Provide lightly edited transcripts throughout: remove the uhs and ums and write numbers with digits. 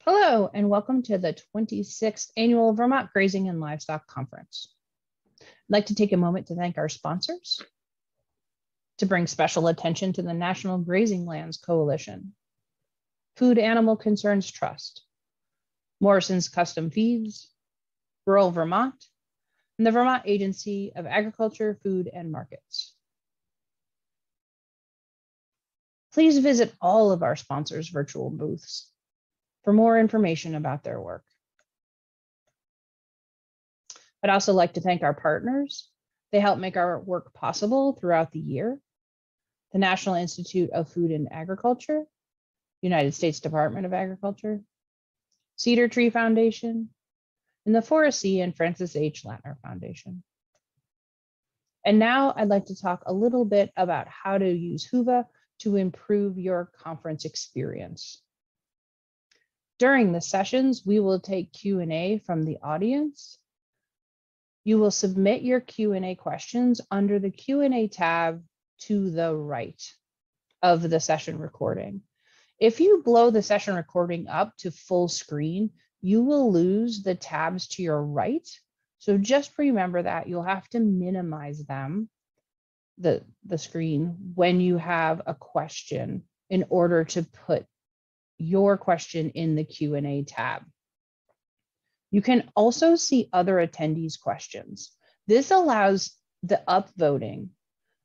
Hello, and welcome to the 26th Annual Vermont Grazing and Livestock Conference. I'd like to take a moment to thank our sponsors, to bring special attention to the National Grazing Lands Coalition, Food Animal Concerns Trust, Morrison's Custom Feeds, Rural Vermont, and the Vermont Agency of Agriculture, Food, and Markets. Please visit all of our sponsors' virtual booths for more information about their work. I'd also like to thank our partners. They help make our work possible throughout the year. The National Institute of Food and Agriculture, United States Department of Agriculture, Cedar Tree Foundation, and the Forrest C. and Francis H. Latner Foundation. And now I'd like to talk a little bit about how to use Whova to improve your conference experience. During the sessions, we will take Q&A from the audience. You will submit your Q&A questions under the Q&A tab to the right of the session recording. If you blow the session recording up to full screen, you will lose the tabs to your right. So just remember that you'll have to minimize them, the screen, when you have a question in order to put your question in the Q&A tab. You can also see other attendees' questions. This allows the upvoting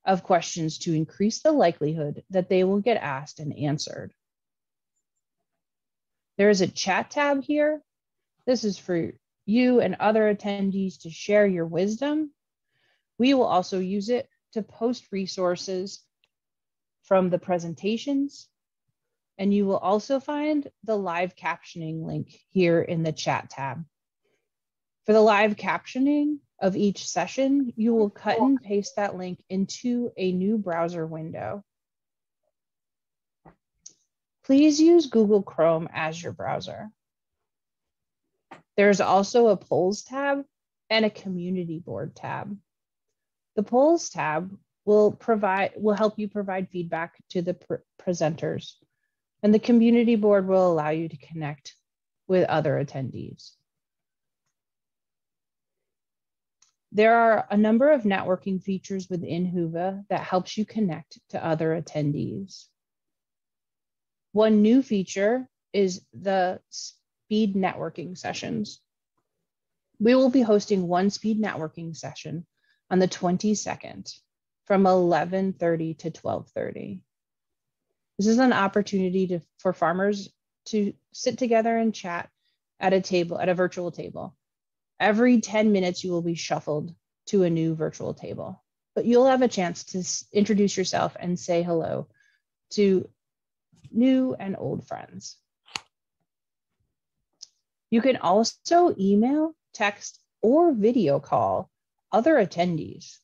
of questions to increase the likelihood that they will get asked and answered. There is a chat tab here. This is for you and other attendees to share your wisdom. We will also use it to post resources from the presentations. And you will also find the live captioning link here in the chat tab. For the live captioning of each session, you will cut and paste that link into a new browser window. Please use Google Chrome as your browser. There's also a polls tab and a community board tab. The polls tab will help you provide feedback to the presenters. And the community board will allow you to connect with other attendees. There are a number of networking features within Whova that helps you connect to other attendees. One new feature is the speed networking sessions. We will be hosting one speed networking session on the 22nd from 11:30 to 12:30. This is an opportunity for farmers to sit together and chat at a virtual table. Every 10 minutes, you will be shuffled to a new virtual table, but you'll have a chance to introduce yourself and say hello to new and old friends. You can also email, text, or video call other attendees.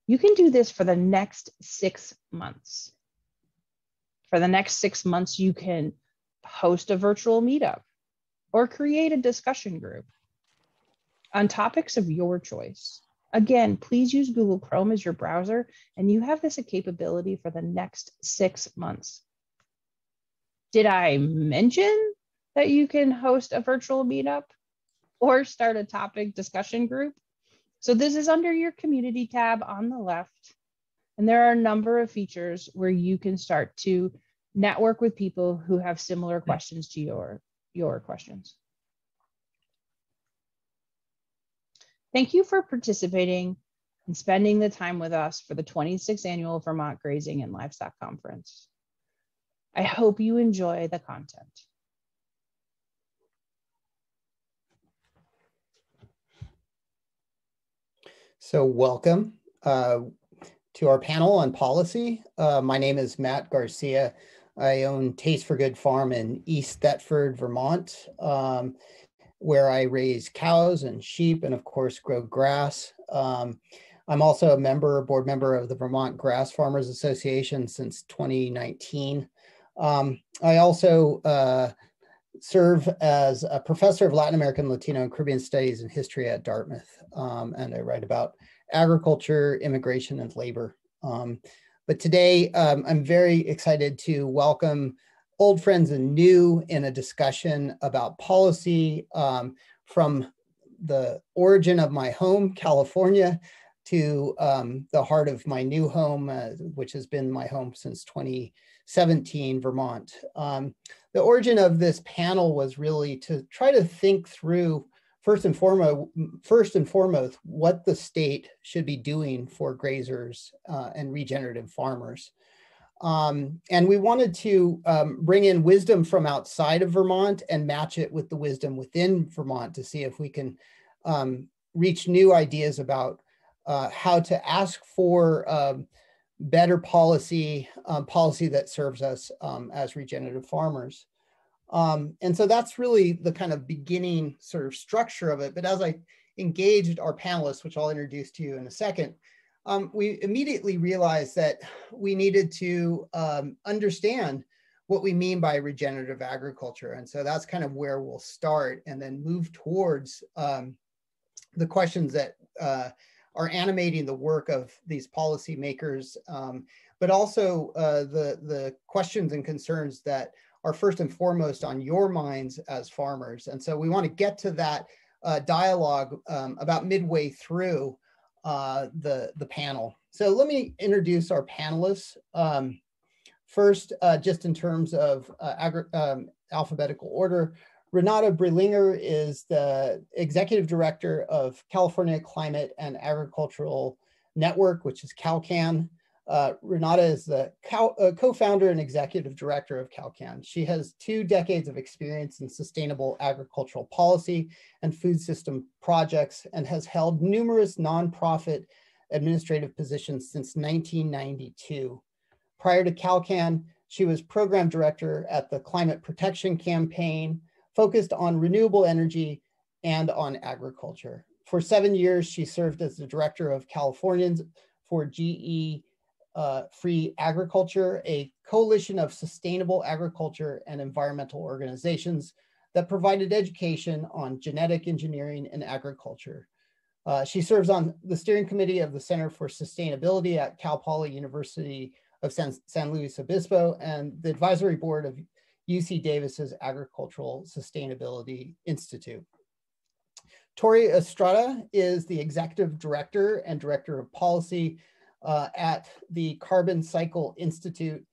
You can do this for the next 6 months. For the next 6 months, you can host a virtual meetup or create a discussion group on topics of your choice. Again, please use Google Chrome as your browser, and you have this capability for the next 6 months. Did I mention that you can host a virtual meetup or start a topic discussion group? So this is under your community tab on the left. And there are a number of features where you can start to network with people who have similar questions to your questions. Thank you for participating and spending the time with us for the 26th Annual Vermont Grazing and Livestock Conference. I hope you enjoy the content. So welcome to our panel on policy. My name is Matt Garcia. I own Taste for Good Farm in East Thetford, Vermont, where I raise cows and sheep and of course grow grass. I'm also a board member of the Vermont Grass Farmers Association since 2019. I also serve as a professor of Latin American, Latino, and Caribbean Studies and History at Dartmouth, and I write about agriculture, immigration, and labor. But today, I'm very excited to welcome old friends and new in a discussion about policy from the origin of my home, California, to the heart of my new home, which has been my home since 2017, Vermont. The origin of this panel was really to try to think through, first and foremost, what the state should be doing for grazers and regenerative farmers. And we wanted to bring in wisdom from outside of Vermont and match it with the wisdom within Vermont to see if we can reach new ideas about how to ask for better policy, policy that serves us as regenerative farmers. And so that's really the kind of beginning sort of structure of it. But as I engaged our panelists, which I'll introduce to you in a second, we immediately realized that we needed to understand what we mean by regenerative agriculture. And so that's kind of where we'll start and then move towards the questions that are animating the work of these policymakers, but also the questions and concerns that are first and foremost on your minds as farmers. And so we want to get to that dialogue about midway through the panel. So let me introduce our panelists. First, just in terms of alphabetical order, Renata Brilinger is the Executive Director of California Climate and Agricultural Network, which is CalCan. Renata is the co-founder and Executive Director of CalCan. She has 2 decades of experience in sustainable agricultural policy and food system projects and has held numerous nonprofit administrative positions since 1992. Prior to CalCan, she was Program Director at the Climate Protection Campaign, focused on renewable energy and on agriculture. For 7 years, she served as the Director of Californians for GE Free Agriculture, a coalition of sustainable agriculture and environmental organizations that provided education on genetic engineering and agriculture. She serves on the steering committee of the Center for Sustainability at Cal Poly University of San Luis Obispo and the advisory board of UC Davis's Agricultural Sustainability Institute. Tori Estrada is the Executive Director and Director of Policy at the Carbon Cycle Institute,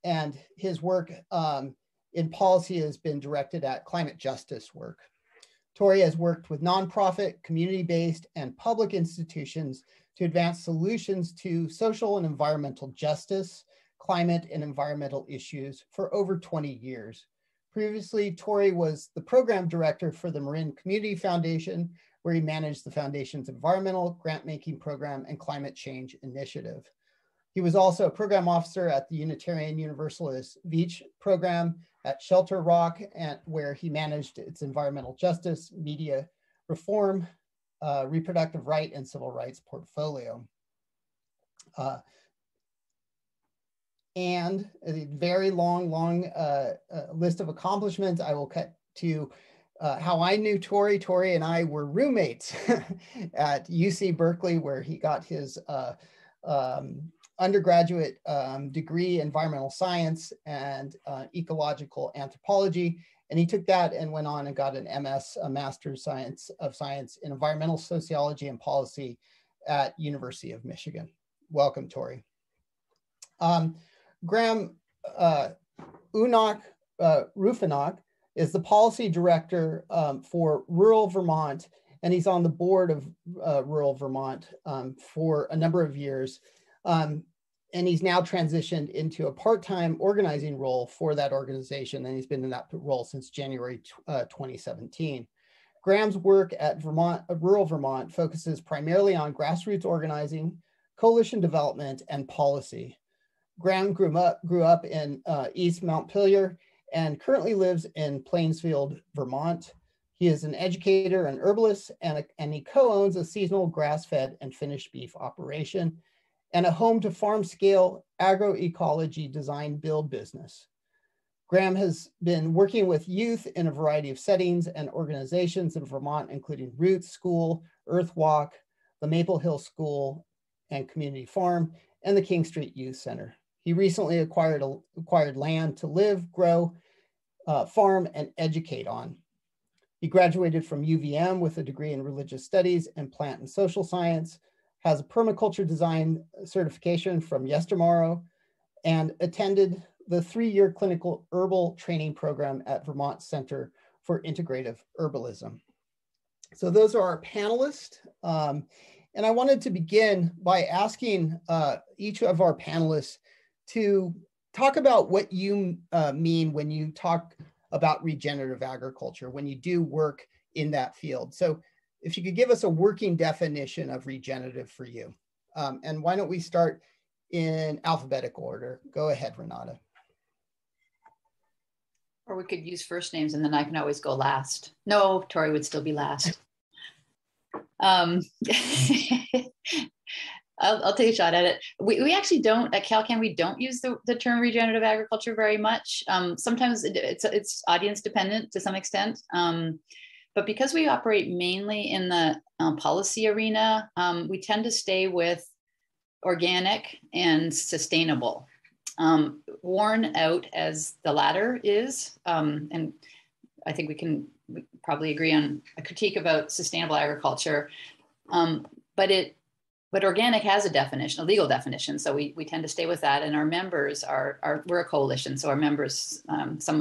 and his work in policy has been directed at climate justice work. Tori has worked with nonprofit, community-based, and public institutions to advance solutions to social and environmental justice, climate and environmental issues for over 20 years. Previously, Tori was the program director for the Marin Community Foundation, where he managed the foundation's environmental grant-making program and climate change initiative. He was also a program officer at the Unitarian Universalist VEACH program at Shelter Rock, where he managed its environmental justice, media reform, reproductive right, and civil rights portfolio. And a very long list of accomplishments. I will cut to how I knew Tori. Tori and I were roommates at UC Berkeley, where he got his undergraduate degree in environmental science and ecological anthropology. And he took that and went on and got an MS, a Master's of Science in Environmental Sociology and Policy at University of Michigan. Welcome, Tori. Graham Rufinok is the policy director for rural Vermont, and he's on the board of rural Vermont for a number of years. And he's now transitioned into a part-time organizing role for that organization, and he's been in that role since January 2017. Graham's work at rural Vermont focuses primarily on grassroots organizing, coalition development, and policy. Graham grew up in East Montpelier and currently lives in Plainsfield, Vermont. He is an educator and herbalist, and he co-owns a seasonal grass-fed and finished beef operation and a home-to-farm scale agroecology design build business. Graham has been working with youth in a variety of settings and organizations in Vermont, including Roots School, Earthwalk, the Maple Hill School and Community Farm, and the King Street Youth Center. He recently acquired land to live, grow, farm, and educate on. He graduated from UVM with a degree in religious studies and plant and social science, has a permaculture design certification from Yestermorrow, and attended the 3-year clinical herbal training program at Vermont Center for Integrative Herbalism. So those are our panelists. And I wanted to begin by asking each of our panelists to talk about what you mean when you talk about regenerative agriculture, when you do work in that field. So if you could give us a working definition of regenerative for you. And why don't we start in alphabetical order? Go ahead, Renata. Or we could use first names and then I can always go last. No, Tori would still be last. I'll take a shot at it. We actually don't, at CalCan, we don't use the term regenerative agriculture very much. Sometimes it's audience dependent to some extent. But because we operate mainly in the policy arena, we tend to stay with organic and sustainable. Worn out as the latter is, and I think we probably agree on a critique about sustainable agriculture, but organic has a definition, a legal definition. So we tend to stay with that. And our members we're a coalition. So our members,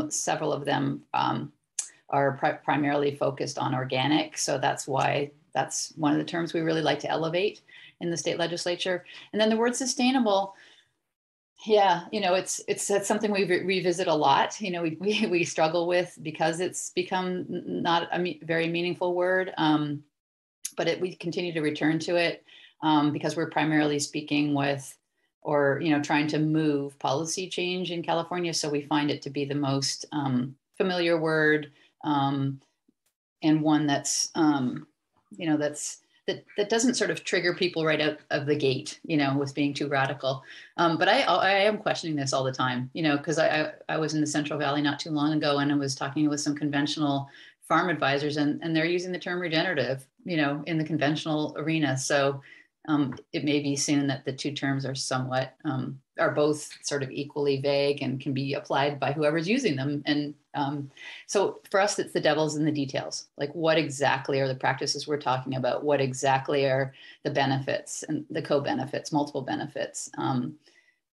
several of them are primarily focused on organic. So that's why that's one of the terms we really like to elevate in the state legislature. And then the word sustainable, yeah, it's something we revisit a lot. We struggle with because it's become not a very meaningful word, but we continue to return to it because we're primarily speaking with, or trying to move policy change in California. So we find it to be the most familiar word, and one that's that doesn't sort of trigger people right out of the gate, with being too radical. But I am questioning this all the time, because I was in the Central Valley not too long ago, and I was talking with some conventional farm advisors, and they're using the term regenerative, in the conventional arena. So it may be seen that the two terms are somewhat, are both sort of equally vague and can be applied by whoever's using them. And so for us, it's the devil's in the details. Like, what exactly are the practices we're talking about? What exactly are the benefits and the co-benefits, multiple benefits?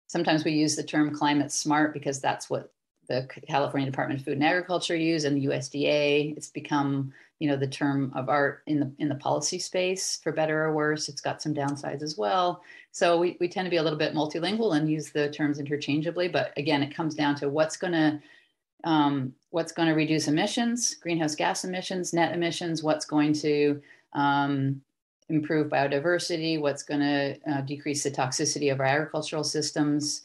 Sometimes we use the term climate smart because that's what the California Department of Food and Agriculture use, and the USDA. It's become, the term of art in the policy space, for better or worse. It's got some downsides as well. So we tend to be a little bit multilingual and use the terms interchangeably. But again, it comes down to what's going to reduce emissions, greenhouse gas emissions, net emissions, what's going to improve biodiversity, what's going to decrease the toxicity of our agricultural systems,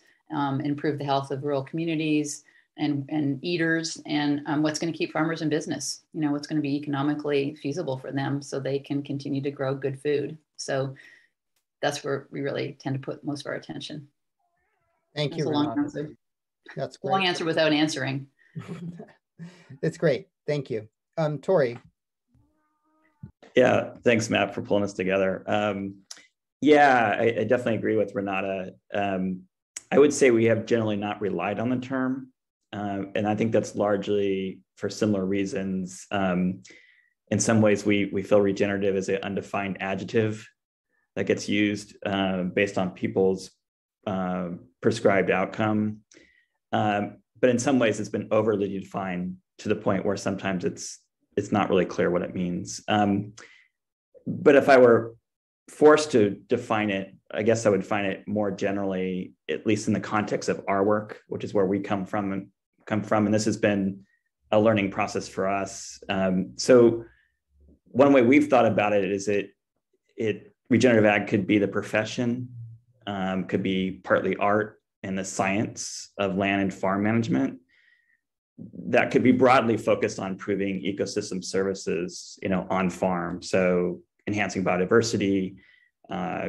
improve the health of rural communities and eaters, and what's going to keep farmers in business, what's going to be economically feasible for them so they can continue to grow good food. So that's where we really tend to put most of our attention. Thank you, Renata. Long answer. That's great. Long answer without answering. That's great. Thank you. Tori. Yeah, thanks, Matt, for pulling us together. Yeah, I definitely agree with Renata. I would say we have generally not relied on the term. And I think that's largely for similar reasons. In some ways, we feel regenerative as an undefined adjective that gets used based on people's prescribed outcome. But in some ways, it's been overly defined to the point where sometimes it's not really clear what it means. But if I were forced to define it, I guess I would define it more generally, at least in the context of our work, which is where we come from. And this has been a learning process for us. So one way we've thought about it is regenerative ag could be the profession, could be partly art and the science of land and farm management that could be broadly focused on improving ecosystem services, on farm. So enhancing biodiversity,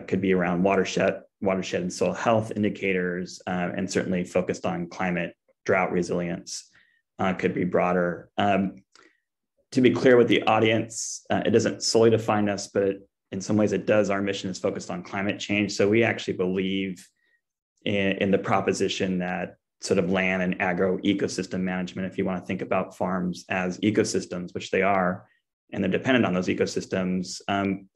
could be around watershed and soil health indicators, and certainly focused on climate drought resilience, could be broader. To be clear with the audience, it doesn't solely define us, but in some ways it does. Our mission is focused on climate change. So we actually believe in the proposition that sort of land and agro ecosystem management, if you want to think about farms as ecosystems, which they are, and they're dependent on those ecosystems,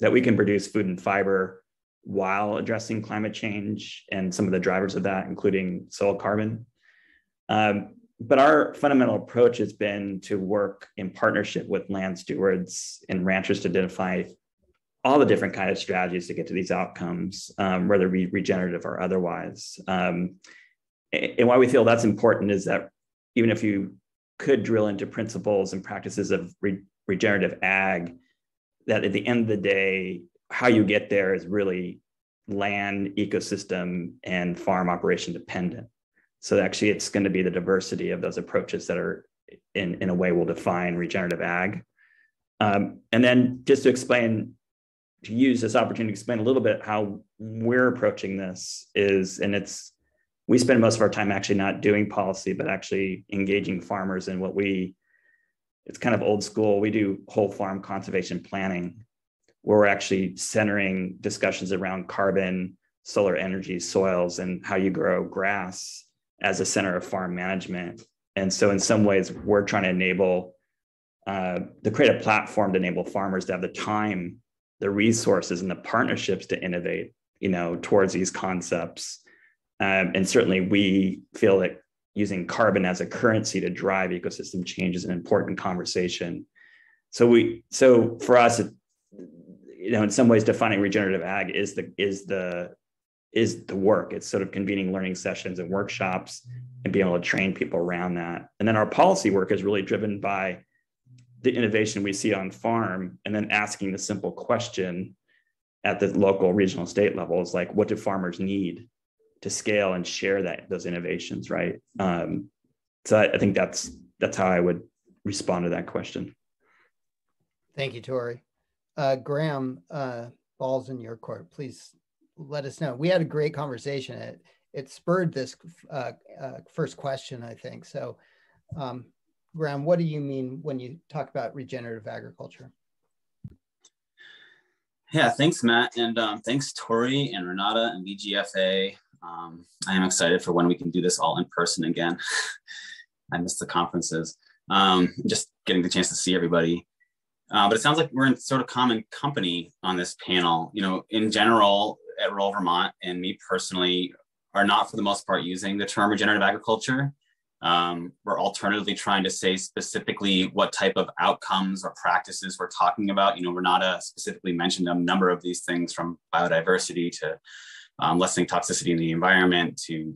that we can produce food and fiber while addressing climate change and some of the drivers of that, including soil carbon. But our fundamental approach has been to work in partnership with land stewards and ranchers to identify all the different kinds of strategies to get to these outcomes, whether it be regenerative or otherwise. And why we feel that's important is that even if you could drill into principles and practices of regenerative ag, that at the end of the day, how you get there is really land, ecosystem, and farm operation dependent. So actually, it's going to be the diversity of those approaches that are, in a way, will define regenerative ag. And then just to explain, to use this opportunity to explain a little bit how we're approaching this is, and we spend most of our time actually not doing policy, but actually engaging farmers in it's kind of old school. We do whole farm conservation planning, where we're actually centering discussions around carbon, solar energy, soils, and how you grow grass as a center of farm management. And so in some ways, we're trying to create a platform to enable farmers to have the time, the resources, and the partnerships to innovate, towards these concepts. And certainly we feel that using carbon as a currency to drive ecosystem change is an important conversation. So for us, in some ways, defining regenerative ag is the work. It's sort of convening learning sessions and workshops and being able to train people around that. And then our policy work is really driven by the innovation we see on farm, and then asking the simple question at the local, regional, state levels, like, what do farmers need to scale and share those innovations, right? So I think that's how I would respond to that question. Thank you, Tori. Graham, ball's in your court. Please let us know. We had a great conversation. It spurred this first question, I think. So, Graham, what do you mean when you talk about regenerative agriculture? Yeah, thanks, Matt. And thanks, Tori and Renata and VGFA. I am excited for when we can do this all in person again. I missed the conferences. Just getting the chance to see everybody. But it sounds like we're in sort of common company on this panel. In general, at rural Vermont, and me personally, are not for the most part using the term regenerative agriculture. We're alternatively trying to say specifically what type of outcomes or practices we're talking about. Renata specifically mentioned a number of these things, from biodiversity to lessening toxicity in the environment to,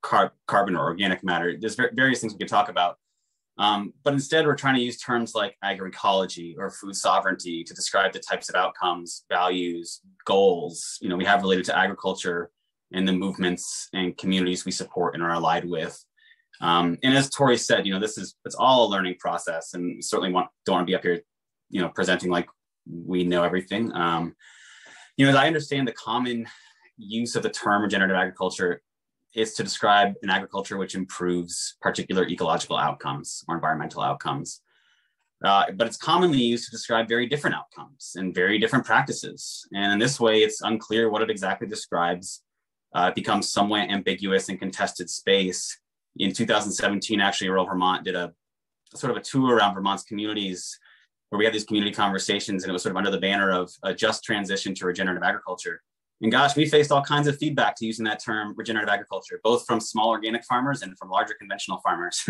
carbon or organic matter. There's various things we could talk about. But instead, we're trying to use terms like agroecology or food sovereignty to describe the types of outcomes, values, goals, we have related to agriculture and the movements and communities we support and are allied with. And as Tori said, it's all a learning process, and we certainly don't want to be up here, presenting like we know everything. As I understand, the common use of the term regenerative agriculture is to describe an agriculture which improves particular ecological outcomes or environmental outcomes. But it's commonly used to describe very different outcomes and very different practices. And in this way, it's unclear what it exactly describes. It becomes somewhat ambiguous and contested space. In 2017, actually, rural Vermont did a sort of a tour around Vermont's communities, where we had these community conversations, and it was sort of under the banner of a just transition to regenerative agriculture. And gosh, we faced all kinds of feedback to using that term regenerative agriculture, both from small organic farmers and from larger conventional farmers.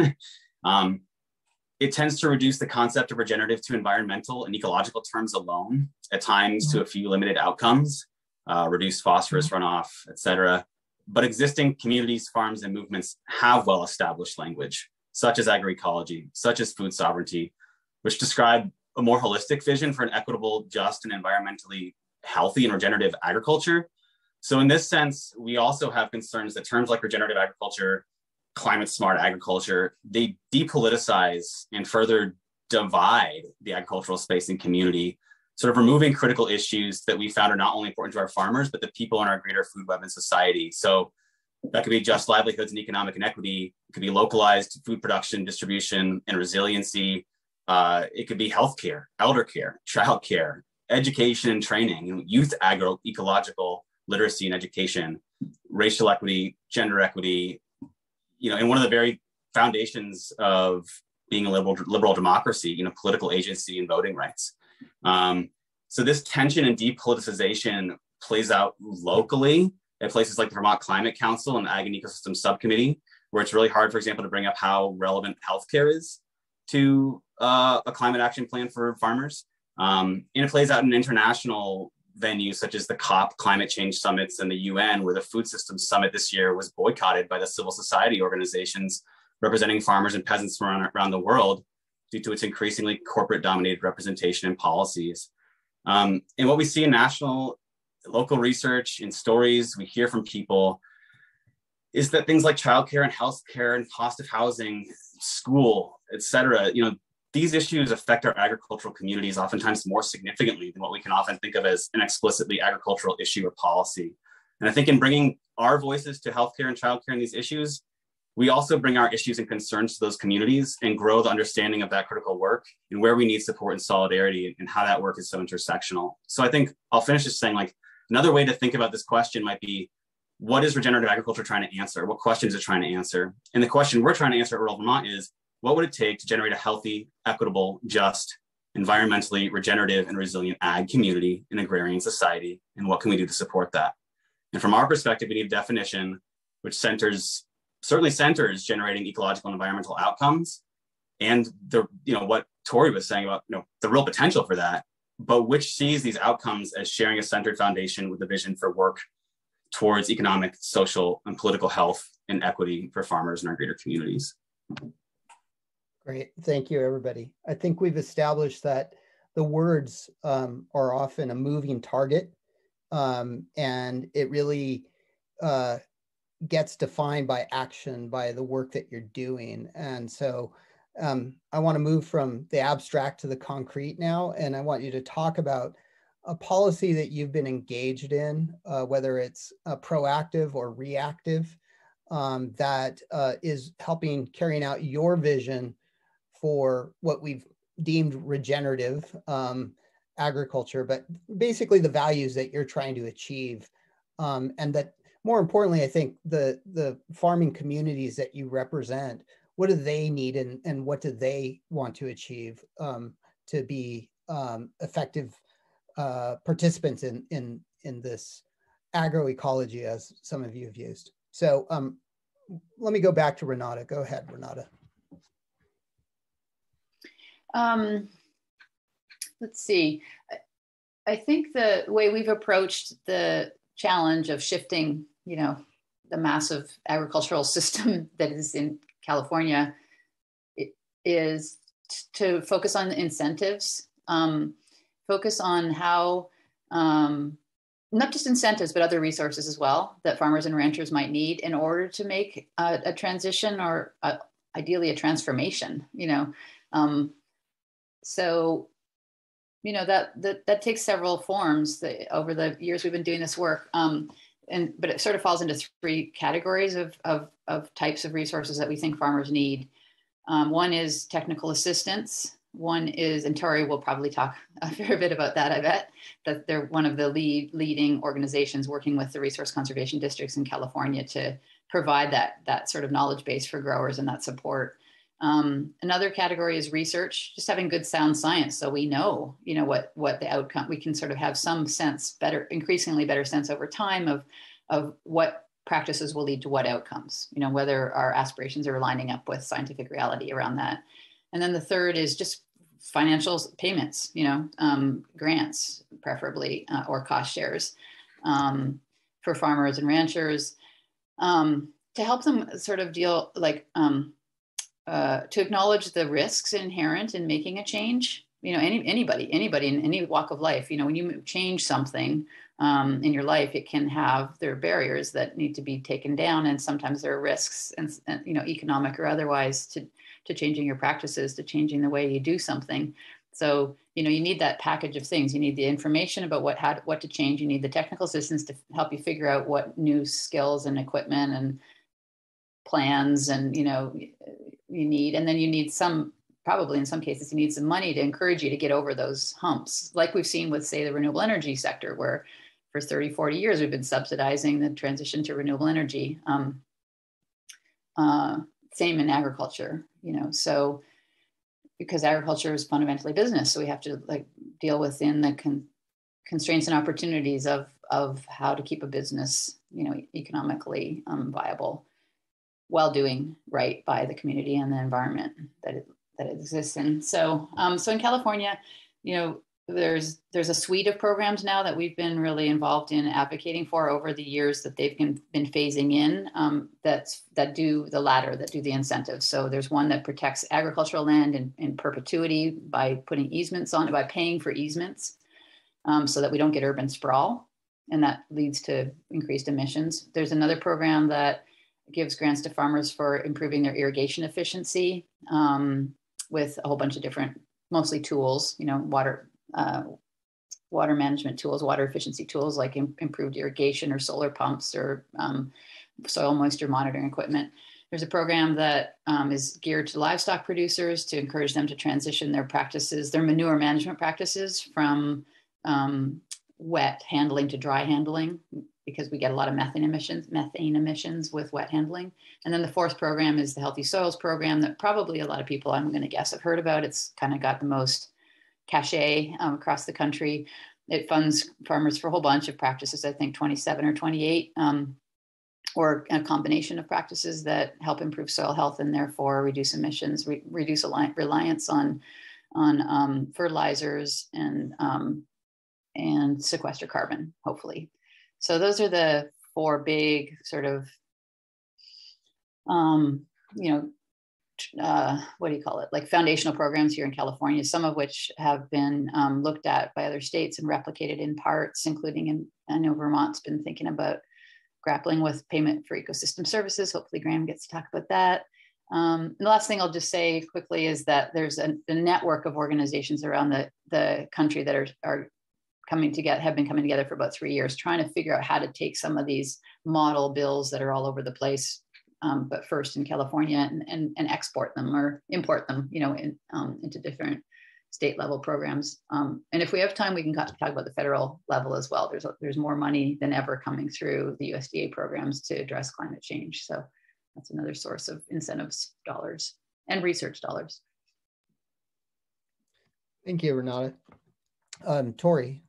It tends to reduce the concept of regenerative to environmental and ecological terms alone, at times to a few limited outcomes, reduce phosphorus runoff, et cetera. But existing communities, farms, and movements have well-established language, such as agroecology, such as food sovereignty, which describe a more holistic vision for an equitable, just, and environmentally healthy and regenerative agriculture. So in this sense, we also have concerns that terms like regenerative agriculture, climate smart agriculture, they depoliticize and further divide the agricultural space and community, sort of removing critical issues that we found are not only important to our farmers, but the people in our greater food web and society. So that could be just livelihoods and economic inequity. It could be localized food production, distribution, and resiliency. It could be healthcare, elder care, childcare, education and training, youth agroecological literacy and education, racial equity, gender equity, and one of the very foundations of being a liberal democracy, political agency and voting rights. So this tension and depoliticization plays out locally at places like the Vermont Climate Council and the Ag and Ecosystem Subcommittee, where it's really hard, for example, to bring up how relevant healthcare is to a climate action plan for farmers. And it plays out in international venues such as the COP climate change summits and the UN, where the Food Systems Summit this year was boycotted by the civil society organizations representing farmers and peasants from around the world due to its increasingly corporate dominated representation and policies. And what we see in national, local research, in stories we hear from people, is that things like childcare and healthcare and cost of housing, school, et cetera, these issues affect our agricultural communities oftentimes more significantly than what we can often think of as an explicitly agricultural issue or policy. And I think in bringing our voices to healthcare and childcare and these issues, we also bring our issues and concerns to those communities and grow the understanding of that critical work and where we need support and solidarity and how that work is so intersectional. So I think I'll finish just saying, another way to think about this question might be, what is regenerative agriculture trying to answer? What question is it trying to answer? And the question we're trying to answer at Rural Vermont is, what would it take to generate a healthy, equitable, just, environmentally regenerative and resilient ag community and agrarian society? And what can we do to support that? And from our perspective, we need a definition which certainly centers generating ecological and environmental outcomes and what Tori was saying about the real potential for that, but which sees these outcomes as sharing a centered foundation with a vision for work towards economic, social, and political health and equity for farmers in our greater communities. Great. Thank you, everybody. I think we've established that the words are often a moving target, and it really gets defined by action, by the work that you're doing. And so I want to move from the abstract to the concrete now, and I want you to talk about a policy that you've been engaged in, whether it's proactive or reactive, that is helping carrying out your vision for what we've deemed regenerative agriculture, but basically the values that you're trying to achieve. And that more importantly, I think the farming communities that you represent, what do they need and what do they want to achieve to be effective participants in this agroecology, as some of you have used. So let me go back to Renata. Go ahead, Renata. Let's see. I think the way we've approached the challenge of shifting, the massive agricultural system that is in California is to focus on the incentives, focus on how, not just incentives, but other resources as well that farmers and ranchers might need in order to make a transition or ideally a transformation, So, that takes several forms over the years we've been doing this work. But it sort of falls into three categories of types of resources that we think farmers need. One is technical assistance. One is, and Tori will probably talk a fair bit about that, I bet, that they're one of the leading organizations working with the resource conservation districts in California to provide that sort of knowledge base for growers and that support. Another category is research, just having good sound science. So we know, what the outcome, we can sort of have some sense, increasingly better sense over time of what practices will lead to what outcomes, whether our aspirations are lining up with scientific reality around that. And then the third is just financial payments, grants, preferably, or cost shares for farmers and ranchers to help them sort of deal to acknowledge the risks inherent in making a change. Anybody in any walk of life, when you change something in your life, it can have there are barriers that need to be taken down, and sometimes there are risks, and economic or otherwise, to changing your practices, to changing the way you do something. So you need that package of things. You need the information about what to change. You need the technical assistance to help you figure out what new skills and equipment and plans and you need, and then you need probably in some cases, you need some money to encourage you to get over those humps, like we've seen with, say, the renewable energy sector, where for 30, 40 years, we've been subsidizing the transition to renewable energy. Same in agriculture, so because agriculture is fundamentally business, so we have to like deal within the constraints and opportunities of how to keep a business, economically viable, while doing right by the community and the environment that it exists in. So in California, there's a suite of programs now that we've been really involved in advocating for over the years that they've been phasing in, that do the latter, that do the incentives. So there's one that protects agricultural land in perpetuity by putting easements on it, by paying for easements, so that we don't get urban sprawl, and that leads to increased emissions. There's another program that gives grants to farmers for improving their irrigation efficiency, with a whole bunch of different, mostly tools, water management tools, water efficiency tools like improved irrigation or solar pumps or soil moisture monitoring equipment. There's a program that is geared to livestock producers to encourage them to transition their practices, their manure management practices, from wet handling to dry handling, because we get a lot of methane emissions with wet handling. And then the fourth program is the Healthy Soils program that probably a lot of people, I'm going to guess, have heard about. It's kind of got the most cachet across the country. It funds farmers for a whole bunch of practices, I think 27 or 28, or a combination of practices that help improve soil health and therefore reduce emissions, reduce reliance on fertilizers and sequester carbon, hopefully. So those are the four big sort of, what do you call it? Like foundational programs here in California, some of which have been looked at by other states and replicated in parts, including I know Vermont's been thinking about grappling with payment for ecosystem services. Hopefully Graham gets to talk about that. And the last thing I'll just say quickly is that there's a network of organizations around the country that are have been coming together for about 3 years, trying to figure out how to take some of these model bills that are all over the place, but first in California, and export them or import them, into different state level programs. And if we have time, we can talk about the federal level as well. There's more money than ever coming through the USDA programs to address climate change. So that's another source of incentives dollars and research dollars. Thank you, Renata. Tori,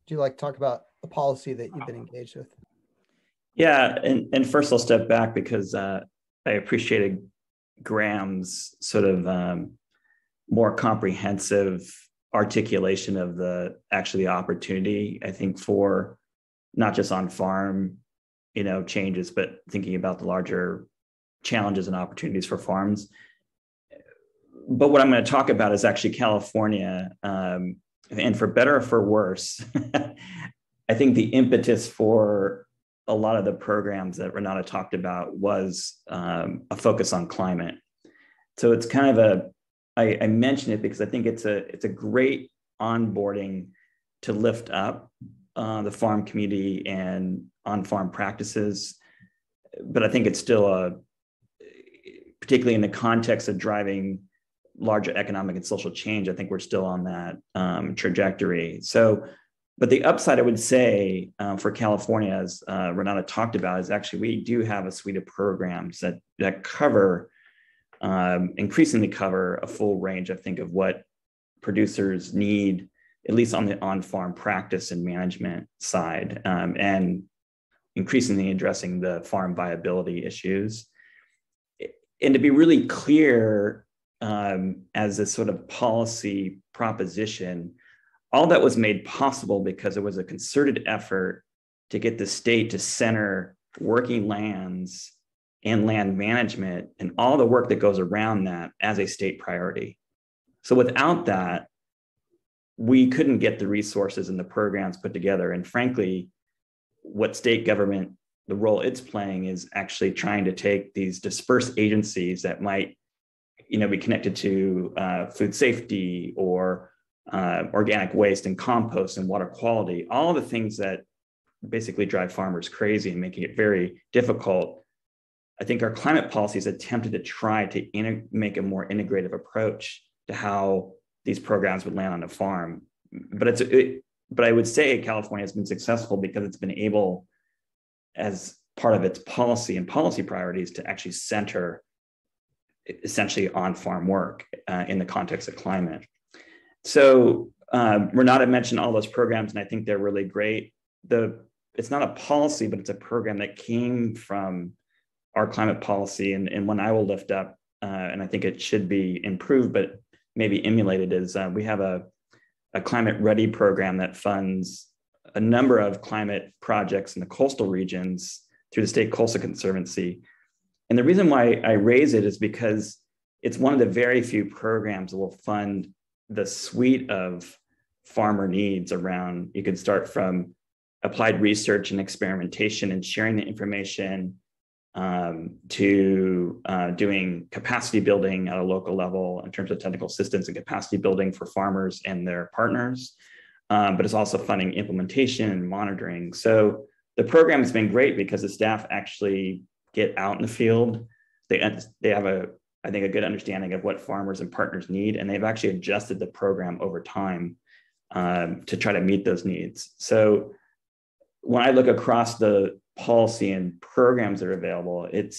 would you like to talk about a policy that you've been engaged with? Yeah, and first I'll step back because I appreciated Graham's sort of more comprehensive articulation of the opportunity, I think, for not just on farm, changes, but thinking about the larger challenges and opportunities for farms. But what I'm going to talk about is actually California, and for better or for worse, I think the impetus for a lot of the programs that Renata talked about was a focus on climate. So it's kind of I mention it because I think it's a great onboarding to lift up the farm community and on-farm practices. But I think it's still particularly in the context of driving larger economic and social change, I think we're still on that trajectory. So, but the upside, I would say, for California, as Renata talked about, is actually we do have a suite of programs that cover, increasingly cover a full range, I think, of what producers need, at least on the on-farm practice and management side, and increasingly addressing the farm viability issues. And to be really clear, as a sort of policy proposition, all that was made possible because it was a concerted effort to get the state to center working lands and land management and all the work that goes around that as a state priority. So without that, we couldn't get the resources and the programs put together. And frankly, what state government, the role it's playing is actually trying to take these dispersed agencies that might be connected to food safety or organic waste and compost and water quality, all the things that basically drive farmers crazy and making it very difficult. I think our climate policies attempted to try to make a more integrative approach to how these programs would land on a farm. But but I would say California has been successful because it's been able, as part of its policy and policy priorities, to actually center essentially on-farm work in the context of climate. So Renata mentioned all those programs, and I think they're really great. It's not a policy, but it's a program that came from our climate policy, and one I will lift up, and I think it should be improved, but maybe emulated, is we have a climate ready program that funds a number of climate projects in the coastal regions through the State Coastal Conservancy. And the reason why I raise it is because it's one of the very few programs that will fund the suite of farmer needs around. You could start from applied research and experimentation and sharing the information, to doing capacity building at a local level in terms of technical assistance and capacity building for farmers and their partners. But it's also funding implementation and monitoring. So the program has been great because the staff actually get out in the field. They have I think a good understanding of what farmers and partners need, and they've actually adjusted the program over time to try to meet those needs. So when I look across the policy and programs that are available, it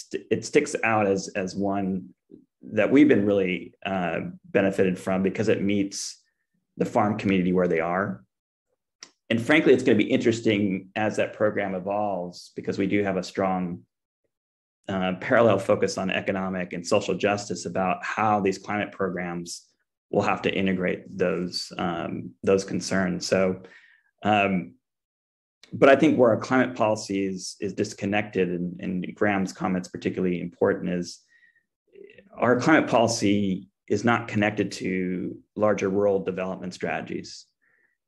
sticks out as one that we've been really benefited from because it meets the farm community where they are. And frankly, it's going to be interesting as that program evolves, because we do have a strong parallel focus on economic and social justice about how these climate programs will have to integrate those concerns. So, but I think where our climate policy is disconnected, and Graham's comments particularly important, is our climate policy is not connected to larger rural development strategies.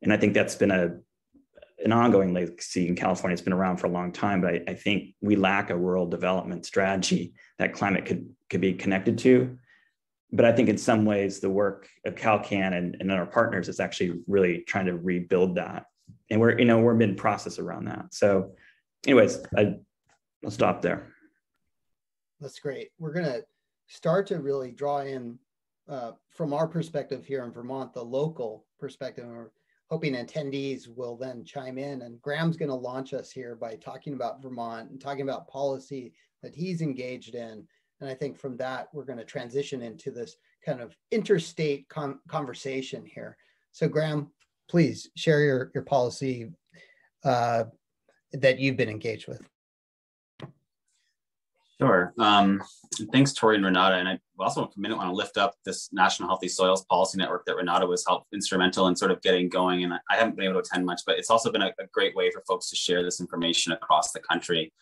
And I think that's been an ongoing legacy in California. It's been around for a long time, but I think we lack a rural development strategy that climate could be connected to. But I think in some ways the work of CalCan and our partners is actually really trying to rebuild that. And we're mid process around that. So anyways, I'll stop there. That's great. We're going to start to really draw in from our perspective here in Vermont, the local perspective. And we're hoping attendees will then chime in. And Graham's going to launch us here by talking about Vermont and talking about policy that he's engaged in. And I think from that, we're going to transition into this kind of interstate conversation here. So Graham, please share your policy that you've been engaged with. Sure. Thanks, Tori and Renata. And I also want to lift up this National Healthy Soils Policy Network that Renata was instrumental in sort of getting going. And I haven't been able to attend much, but it's also been a great way for folks to share this information across the country.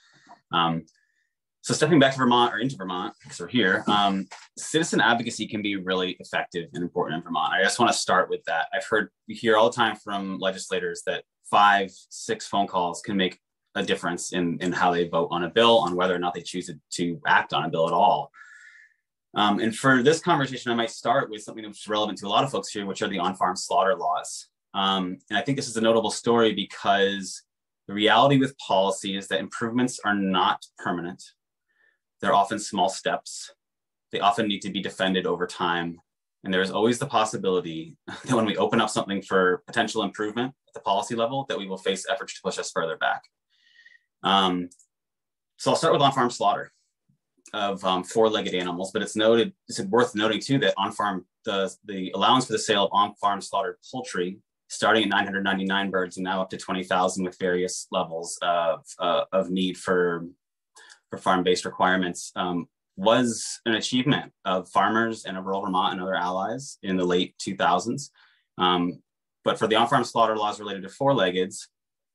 So stepping back to Vermont, or into Vermont, because we're here, citizen advocacy can be really effective and important in Vermont. I just want to start with that. We hear all the time from legislators that 5-6 phone calls can make a difference in how they vote on a bill, on whether or not they choose to act on a bill at all. And for this conversation, I might start with something that's relevant to a lot of folks here, which are the on-farm slaughter laws. And I think this is a notable story because the reality with policy is that improvements are not permanent. They're often small steps. They often need to be defended over time. And there is always the possibility that when we open up something for potential improvement at the policy level, that we will face efforts to push us further back. So I'll start with on-farm slaughter of four-legged animals, but it's worth noting too that on-farm, the allowance for the sale of on-farm slaughtered poultry, starting at 999 birds and now up to 20,000 with various levels of need for farm-based requirements, was an achievement of farmers and of rural Vermont and other allies in the late 2000s. But for the on-farm slaughter laws related to four-leggeds,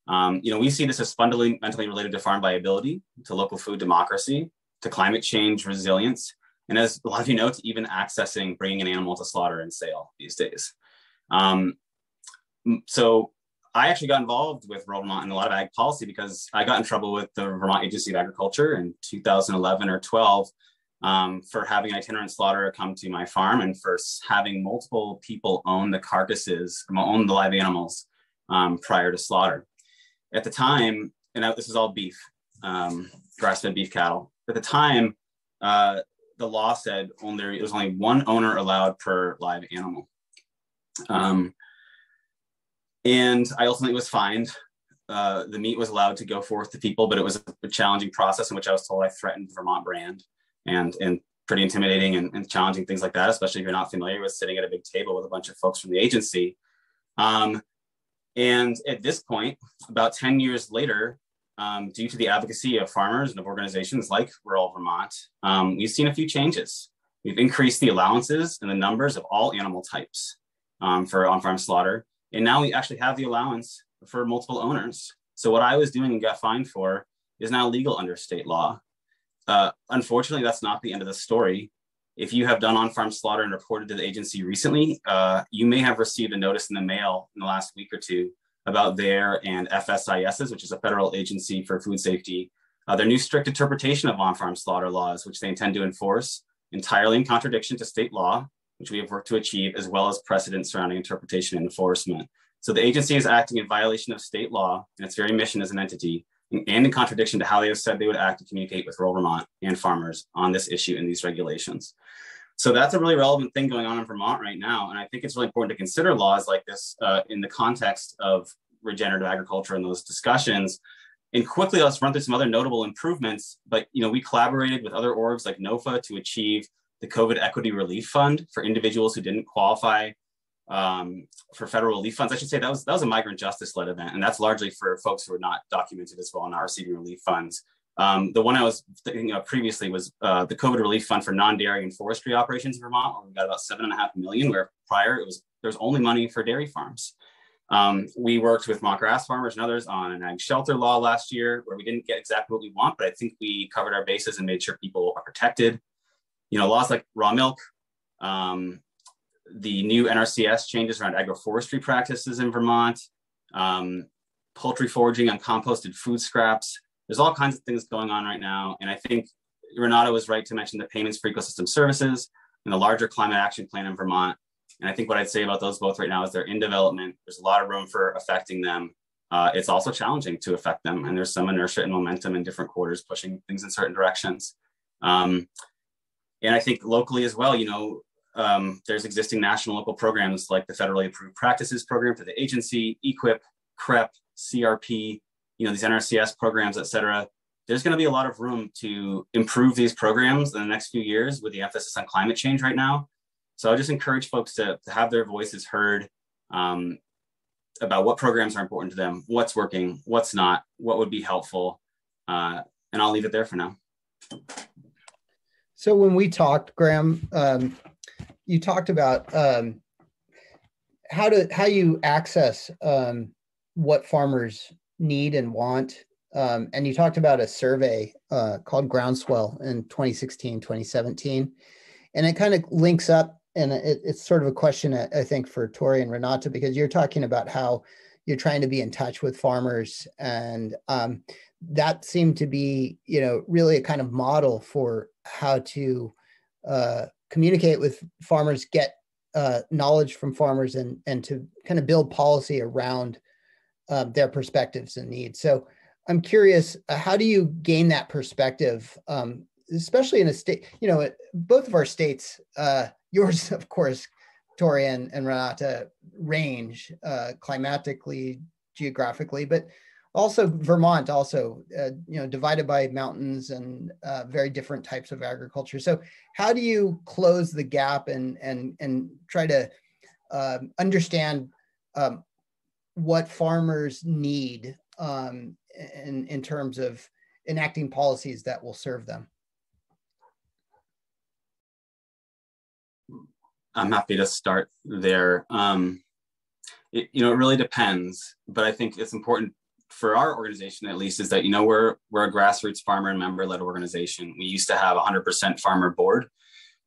we see this as fundamentally related to farm viability, to local food democracy, to climate change resilience, and as a lot of you know, to even bringing an animal to slaughter and sale these days. So I actually got involved with rural Vermont and a lot of ag policy because I got in trouble with the Vermont Agency of Agriculture in 2011 or 12 for having an itinerant slaughterer come to my farm and for having multiple people own the live animals prior to slaughter. At the time, and this is all beef, grass-fed beef cattle. At the time, the law said there was only one owner allowed per live animal. And I ultimately was fined. The meat was allowed to go forth to people, but it was a challenging process in which I was told I threatened the Vermont brand, and pretty intimidating and challenging things like that, especially if you're not familiar with sitting at a big table with a bunch of folks from the agency. And at this point, about 10 years later, due to the advocacy of farmers and of organizations like Rural Vermont, we've seen a few changes. We've increased the allowances and the numbers of all animal types for on-farm slaughter. And now we actually have the allowance for multiple owners. So what I was doing and got fined for is now legal under state law. Unfortunately, that's not the end of the story. If you have done on-farm slaughter and reported to the agency recently, you may have received a notice in the mail in the last week or two about their and FSIS's, which is a federal agency for food safety, their new strict interpretation of on-farm slaughter laws, which they intend to enforce entirely in contradiction to state law, which we have worked to achieve, as well as precedent surrounding interpretation and enforcement. So the agency is acting in violation of state law and its very mission as an entity, and in contradiction to how they have said they would act to communicate with rural Vermont and farmers on this issue and these regulations. So that's a really relevant thing going on in Vermont right now. And I think it's really important to consider laws like this in the context of regenerative agriculture and those discussions. And quickly, let's run through some other notable improvements. But we collaborated with other orgs like NOFA to achieve the COVID Equity Relief Fund for individuals who didn't qualify for federal relief funds. I should say that was a migrant justice-led event, and that's largely for folks who are not documented as well and not receiving relief funds. The one I was thinking of previously was the COVID Relief Fund for non-dairy and forestry operations in Vermont, where we got about $7.5 million, where prior there was only money for dairy farms. We worked with mock grass farmers and others on an ag shelter law last year, where we didn't get exactly what we want, but I think we covered our bases and made sure people are protected. Laws like raw milk, the new NRCS changes around agroforestry practices in Vermont, poultry foraging on composted food scraps. There's all kinds of things going on right now. And I think Renata was right to mention the payments for ecosystem services and the larger climate action plan in Vermont. And I think what I'd say about those both right now is they're in development. There's a lot of room for affecting them. It's also challenging to affect them. And there's some inertia and momentum in different quarters pushing things in certain directions. And I think locally as well, there's existing national local programs like the federally approved practices program for the agency, EQIP, CREP, CRP, these NRCS programs, et cetera. There's going to be a lot of room to improve these programs in the next few years with the emphasis on climate change right now. So I just encourage folks to have their voices heard about what programs are important to them, what's working, what's not, what would be helpful. And I'll leave it there for now. So when we talked, Graham, you talked about how you access what farmers need and want. And you talked about a survey called Groundswell in 2016, 2017. And it kind of links up, and it's sort of a question, I think, for Tori and Renata, because you're talking about how you're trying to be in touch with farmers. And that seemed to be, really a kind of model for how to communicate with farmers, get knowledge from farmers, and to kind of build policy around their perspectives and needs. So I'm curious, how do you gain that perspective, especially in a state, both of our states, yours, of course, Tori and Renata, range climatically, geographically, but also Vermont, divided by mountains and very different types of agriculture. So how do you close the gap and try to understand what farmers need in terms of enacting policies that will serve them? I'm happy to start there. It really depends, but I think it's important for our organization, at least, is that, we're a grassroots farmer and member-led organization. We used to have 100% farmer board.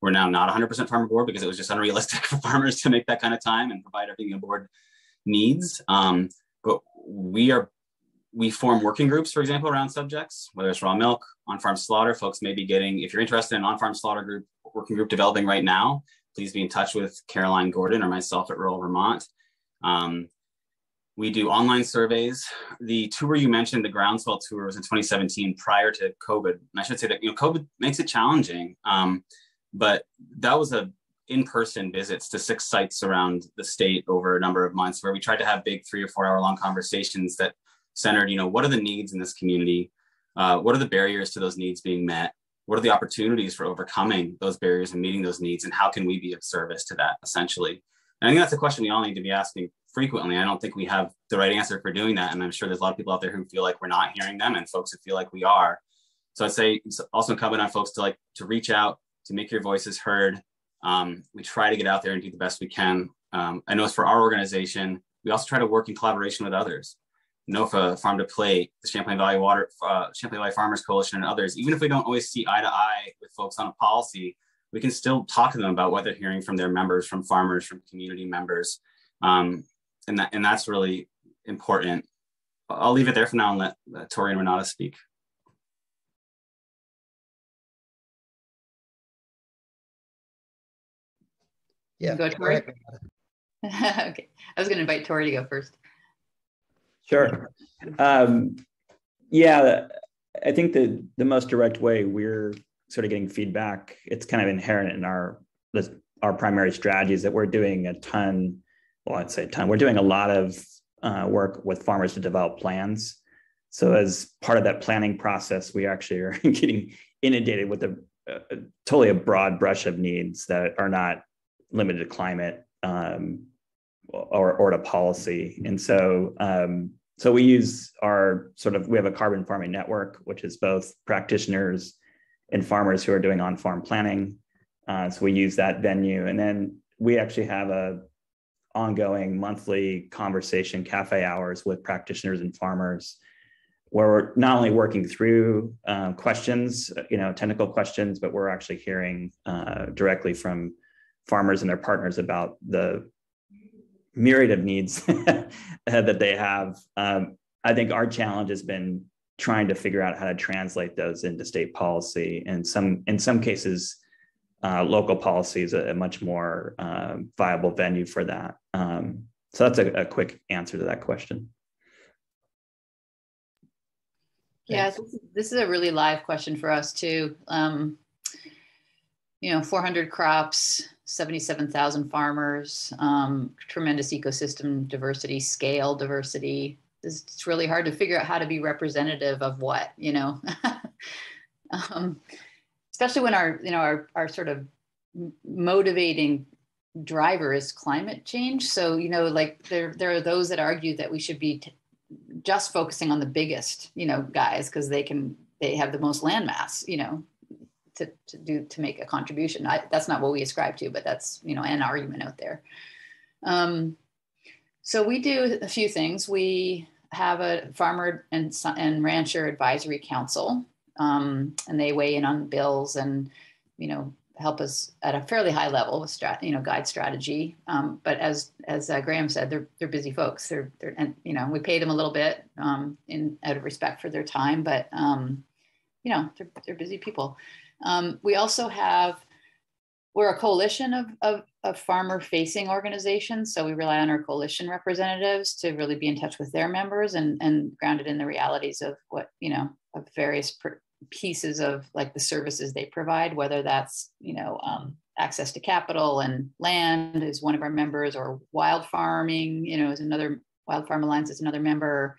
We're now not 100% farmer board because it was just unrealistic for farmers to make that kind of time and provide everything a board needs. But we form working groups, for example, around subjects, whether it's raw milk, on-farm slaughter. Folks may be getting, if you're interested in on-farm slaughter working group developing right now, please be in touch with Caroline Gordon or myself at Rural Vermont. We do online surveys. The tour you mentioned, the Groundswell tour, was in 2017 prior to COVID. And I should say that, COVID makes it challenging. But that was a in-person visits to 6 sites around the state over a number of months, where we tried to have big 3 or 4 hour long conversations that centered, what are the needs in this community? What are the barriers to those needs being met? What are the opportunities for overcoming those barriers and meeting those needs? And how can we be of service to that, essentially? And I think that's a question we all need to be asking frequently. I don't think we have the right answer for doing that. And I'm sure there's a lot of people out there who feel like we're not hearing them, and folks who feel like we are. So I'd say it's also incumbent on folks to reach out, to make your voices heard. We try to get out there and do the best we can. I know for our organization, we also try to work in collaboration with others. NOFA, Farm to Plate, the Champlain Valley Farmers Coalition, and others. Even if we don't always see eye to eye with folks on a policy, we can still talk to them about what they're hearing from their members, from farmers, from community members. And that's really important. I'll leave it there for now and let Tori and Renata speak. Yeah, go, Tori. Okay, I was going to invite Tori to go first. Sure. Yeah, I think the most direct way we're sort of getting feedback, it's kind of inherent in our primary strategies, that we're doing a ton. Well, I'd say a ton. We're doing a lot of work with farmers to develop plans. So as part of that planning process, we actually are getting inundated with totally a broad brush of needs that are not limited to climate or to policy. And so we use we have a carbon farming network, which is both practitioners and farmers who are doing on-farm planning. So we use that venue. And then we actually have a ongoing monthly conversation cafe hours with practitioners and farmers, where we're not only working through questions, technical questions, but we're actually hearing directly from farmers and their partners about the myriad of needs that they have. I think our challenge has been trying to figure out how to translate those into state policy. And in some cases, local policy is a much more viable venue for that. So that's a quick answer to that question. Yeah, this is a really live question for us too. 400 crops, 77,000 farmers, tremendous ecosystem diversity, scale diversity. It's really hard to figure out how to be representative of what, especially when our sort of motivating driver is climate change. So, there are those that argue that we should be just focusing on the biggest, guys, because they have the most land mass, to make a contribution. That's not what we ascribe to, but that's, an argument out there. So we do a few things. We have a farmer and rancher advisory council, and they weigh in on bills and, help us at a fairly high level with guide strategy. But as Graham said, they're busy folks. And we pay them a little bit out of respect for their time, but they're busy people. We also we're a coalition of farmer-facing organizations, so we rely on our coalition representatives to really be in touch with their members and grounded in the realities of what of various pieces of the services they provide, whether that's access to capital and land is one of our members, or wild farming is another. Wild Farm Alliance is another member.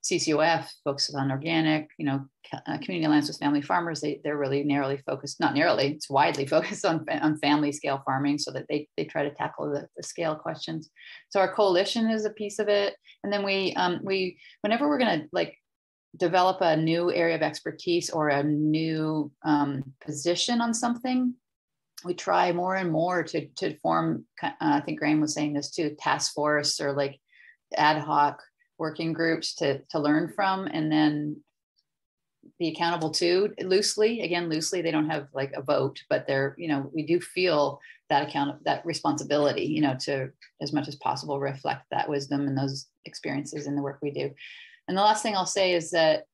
CCOF focuses on organic, Community Alliance with Family Farmers. They're really narrowly focused, not narrowly, it's widely focused on family scale farming, so that they try to tackle the scale questions. So our coalition is a piece of it. And then we whenever we're going to develop a new area of expertise or a new position on something, we try more and more to form, I think Graham was saying this too, task force or ad hoc working groups to learn from, and then be accountable to loosely. They don't have a vote, but they're, we do feel that responsibility, to as much as possible reflect that wisdom and those experiences in the work we do. And the last thing I'll say is that,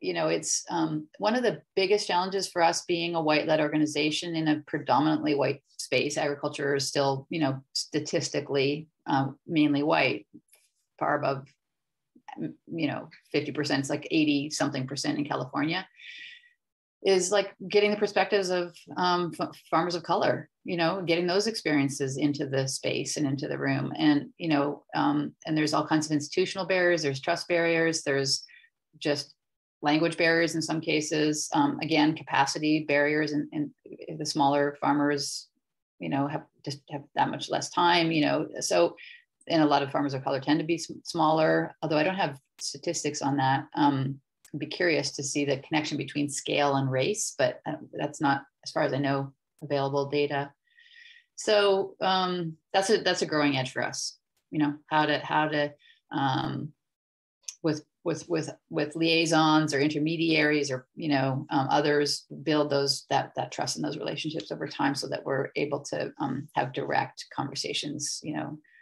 it's one of the biggest challenges for us being a white-led organization in a predominantly white space. Agriculture is still, statistically mainly white, far above 50%, it's 80 something percent in California. is like getting the perspectives of farmers of color, getting those experiences into the space and into the room. And, and there's all kinds of institutional barriers, there's trust barriers, there's just language barriers in some cases, again, capacity barriers, and the smaller farmers, have that much less time, so, and a lot of farmers of color tend to be smaller, although I don't have statistics on that. I'd be curious to see the connection between scale and race, but that's not, as far as I know, available data. So that's a growing edge for us, how to with liaisons or intermediaries or others, build that trust in those relationships over time, so that we're able to have direct conversations,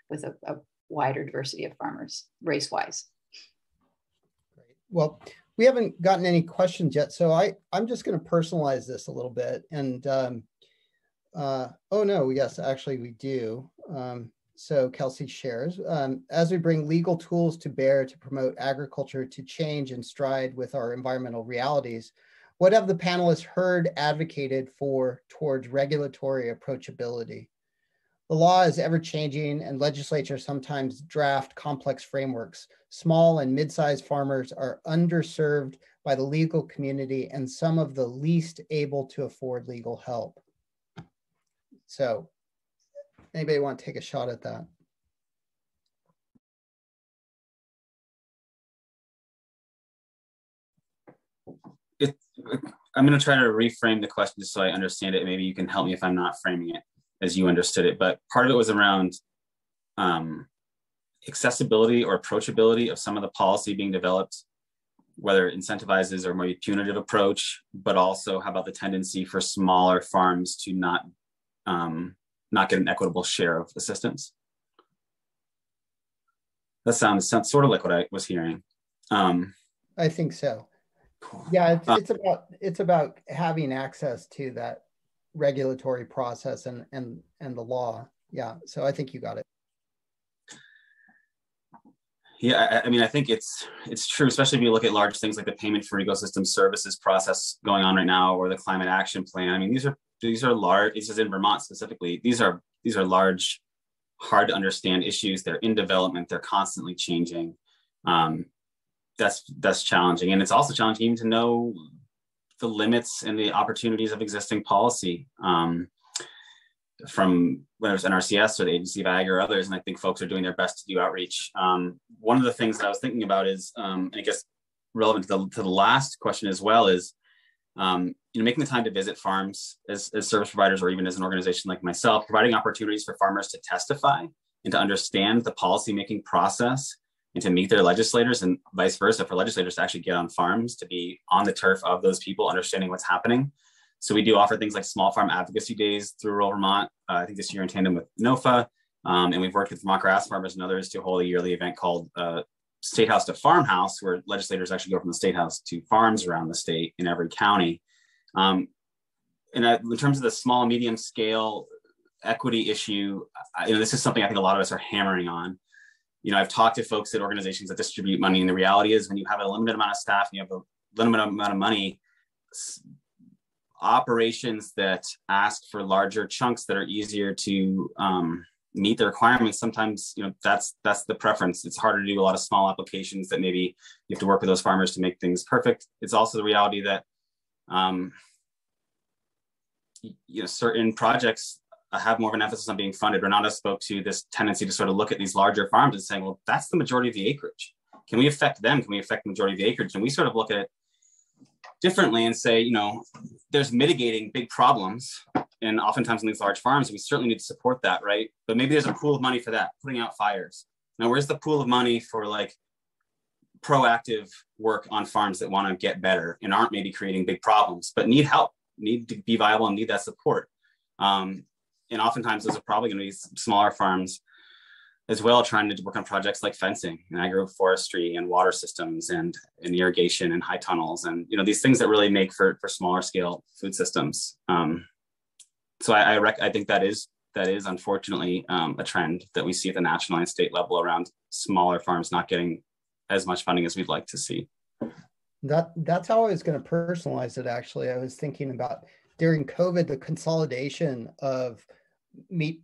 with a wider diversity of farmers, race-wise. Great. Well, we haven't gotten any questions yet, so I'm just going to personalize this a little bit. And oh no, yes, actually we do. So Kelsey shares, as we bring legal tools to bear to promote agriculture to change and stride with our environmental realities, what have the panelists heard advocated for towards regulatory approachability? The law is ever changing, and legislatures sometimes draft complex frameworks. Small and mid-sized farmers are underserved by the legal community and some of the least able to afford legal help. So, anybody want to take a shot at that? I'm going to try to reframe the question just so I understand it. Maybe you can help me if I'm not framing it as you understood it. But part of it was around accessibility or approachability of some of the policy being developed, whether it incentivizes or more punitive approach, but also how about the tendency for smaller farms to not get an equitable share of assistance? That sounds sort of like what I was hearing. I think so. Yeah, it's about having access to that regulatory process and the law. Yeah, so I think you got it. Yeah, I mean, I think it's true, especially if you look at large things like the payment for ecosystem services process going on right now, or the climate action plan. I mean, these are large. This is in Vermont specifically. These are large, hard to understand issues. They're in development. They're constantly changing. That's challenging, and it's also challenging even to know the limits and the opportunities of existing policy, from whether it's NRCS or the Agency of Ag or others. And I think folks are doing their best to do outreach. One of the things that I was thinking about is, and I guess relevant to the last question as well, is making the time to visit farms as service providers, or even as an organization like myself, providing opportunities for farmers to testify and to understand the policymaking process and to meet their legislators, and vice versa, for legislators to actually get on farms, to be on the turf of those people, understanding what's happening. So we do offer things like small farm advocacy days through rural Vermont, I think this year in tandem with NOFA, and we've worked with Vermont grass farmers and others to hold a yearly event called State House to Farmhouse, where legislators actually go from the State House to farms around the state in every county. And in terms of the small, medium scale equity issue, this is something I think a lot of us are hammering on. I've talked to folks at organizations that distribute money, and the reality is when you have a limited amount of staff and you have a limited amount of money, operations that ask for larger chunks that are easier to meet the requirements, sometimes, that's the preference. It's harder to do a lot of small applications that maybe you have to work with those farmers to make things perfect. It's also the reality that, certain projects have more of an emphasis on being funded. Renata spoke to this tendency to sort of look at these larger farms and saying, well, that's the majority of the acreage. Can we affect them? Can we affect the majority of the acreage? And we sort of look at it differently and say, there's mitigating big problems. And oftentimes in these large farms, we certainly need to support that, right? But maybe there's a pool of money for that, putting out fires. Now, where's the pool of money for like proactive work on farms that want to get better and aren't maybe creating big problems, but need help, need to be viable and need that support? And oftentimes those are probably going to be smaller farms as well, trying to work on projects like fencing and agroforestry and water systems and irrigation and high tunnels and these things that really make for smaller scale food systems. So I think that is unfortunately a trend that we see at the national and state level around smaller farms not getting as much funding as we'd like to see. That's how I was going to personalize it. Actually, I was thinking about during COVID, the consolidation of meat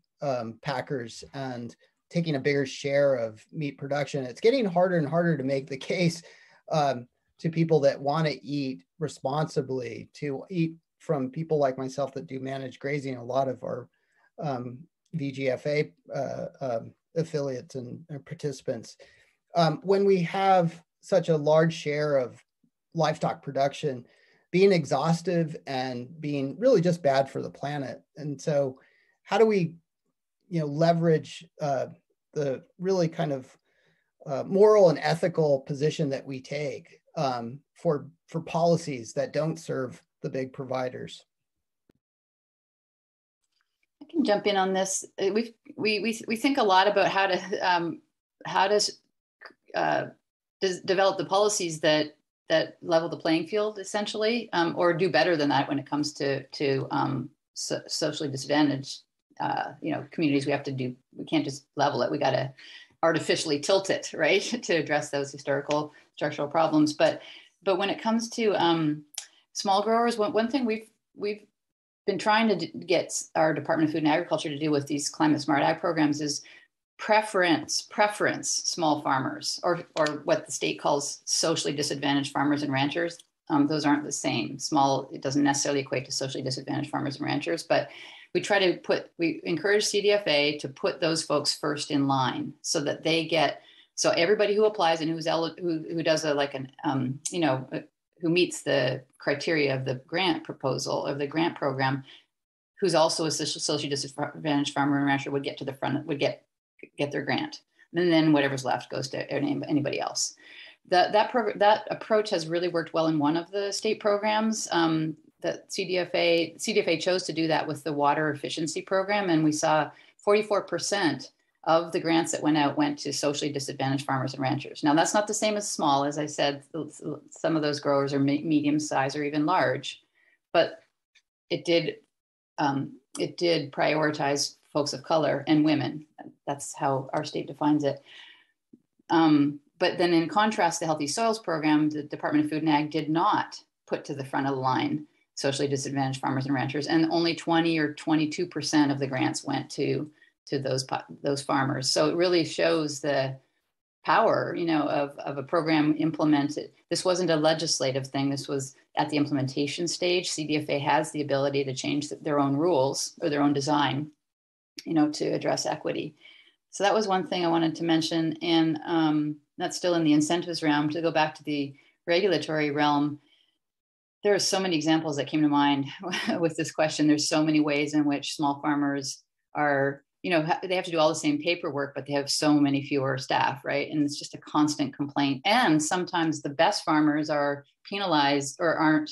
packers and taking a bigger share of meat production. It's getting harder and harder to make the case to people that want to eat responsibly, to eat from people like myself that do managed grazing. A lot of our VGFA affiliates and participants. When we have such a large share of livestock production being exhaustive and being really just bad for the planet. And so how do we, leverage the really kind of moral and ethical position that we take for policies that don't serve the big providers? I can jump in on this. We think a lot about how to develop the policies that level the playing field, essentially, or do better than that when it comes to socially disadvantaged communities. We can't just level it. We got to artificially tilt it, right, to address those historical structural problems. But when it comes to small growers, one thing we've been trying to get our Department of Food and Agriculture to do with these climate smart ag programs is preference small farmers, or what the state calls socially disadvantaged farmers and ranchers. Those aren't the same. Small, it doesn't necessarily equate to socially disadvantaged farmers and ranchers, but we encourage CDFA to put those folks first in line so that so everybody who applies and who does who meets the criteria of the grant proposal of the grant program, who's also a socially disadvantaged farmer and rancher would get to the front, would get their grant. And then whatever's left goes to anybody else. That approach has really worked well in one of the state programs. That CDFA chose to do that with the water efficiency program. And we saw 44% of the grants that went out went to socially disadvantaged farmers and ranchers. Now, that's not the same as small. As I said, some of those growers are medium size or even large, but it did prioritize folks of color and women. That's how our state defines it. But then in contrast, the Healthy Soils program, the Department of Food and Ag did not put to the front of the line socially disadvantaged farmers and ranchers, and only 20 or 22% of the grants went to those farmers. So it really shows the power, of a program implemented. This wasn't a legislative thing. This was at the implementation stage. CDFA has the ability to change their own rules or their own design, to address equity. So that was one thing I wanted to mention. And that's still in the incentives realm. To go back to the regulatory realm, there are so many examples that came to mind with this question. There's so many ways in which small farmers are, they have to do all the same paperwork, but they have so many fewer staff, right? And it's just a constant complaint. And sometimes the best farmers are penalized or aren't,